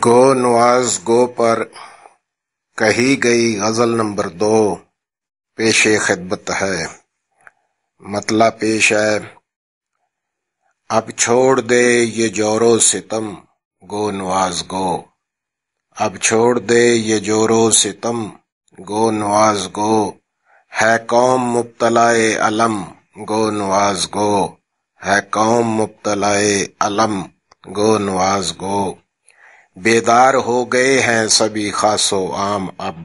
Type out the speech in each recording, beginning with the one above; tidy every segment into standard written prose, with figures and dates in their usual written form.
گو نواز گو پر کہی گئی غزل نمبر 2 پیش خدمت ہے۔ مطلع پیش ہے۔ اب چھوڑ دے یہ جور و ستم گو نواز گو، اب چھوڑ دے یہ جور و ستم گو نواز گو، ہے قوم مبتلائے الم گو نواز گو، ہے قوم مبتلائے الم گو نواز گو۔ بیدار ہو گئے ہیں سبھی خاص و عام اب،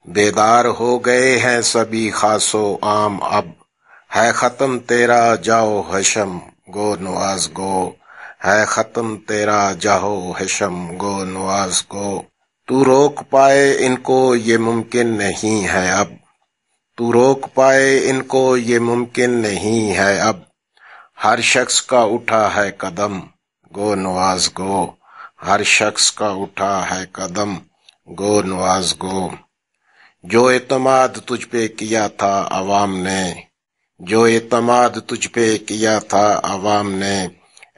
بیدار ہو گئے ہیں سبھی خاص و عام اب، ہے ختم تیرا جاؤ حشم گو نواز گو، ہے ختم تیرا جاؤ حشم گو نواز گو۔ تو روک پائے ان کو یہ ممکن نہیں ہے اب، تو روک پائے ان کو یہ ممکن نہیں ہے اب، ہر شخص کا اٹھا ہے قدم گو نواز گو، ہر شخص کا اٹھا ہے قدم گو نواز گو۔ جو اعتماد تجھ پہ کیا تھا عوام نے، جو اعتماد تجھ پہ کیا تھا عوام نے،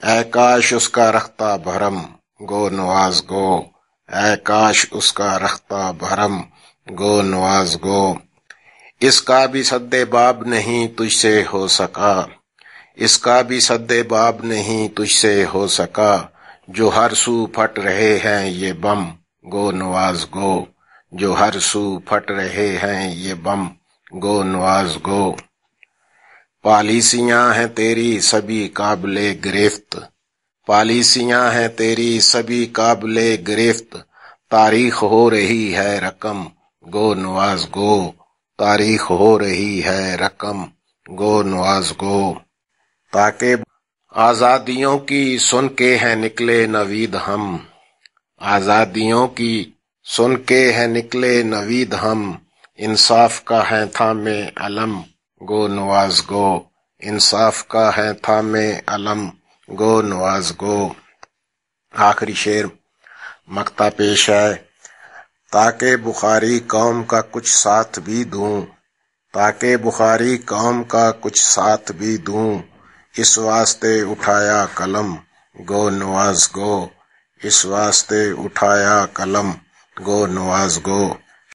اے کاش اس کا رختہ بھرم گو نواز گو، اے کاش اس کا رختہ بھرم گو نواز گو۔ اس کا بھی سد باب نہیں تجھ سے ہو سکا، اس کا بھی سد باب نہیں تجھ سے ہو سکا، جو ہر سو پھٹ رہے ہیں یہ بم گو نواز گو، جو ہر سو پھٹ رہے ہیں یہ بم گو نواز گو۔ پالیسیاں ہیں تیری سبھی قابل گرفت، پالیسیاں ہیں تیری سبھی قابل گرفت، تاریخ ہو رہی ہے رقم گو نواز گو، تاریخ ہو رہی ہے رقم گو نواز گو۔ تاکہ آزادیوں کی سن کے ہیں نکلے نوید ہم، آزادیوں کی سن کے ہیں نکلے نوید ہم، انصاف کا ہے تھامے علم گو نواز گو، انصاف کا ہے تھامے علم گو نواز گو۔ آخری شعر مقطع پیش ہے۔ تاکہ بخاری قوم کا کچھ ساتھ بھی دوں، تاکہ بخاری قوم کا کچھ ساتھ بھی دوں، اس واسطے اٹھایا قلم گو نواز گو، اس واسطے اٹھایا قلم گو نواز گو۔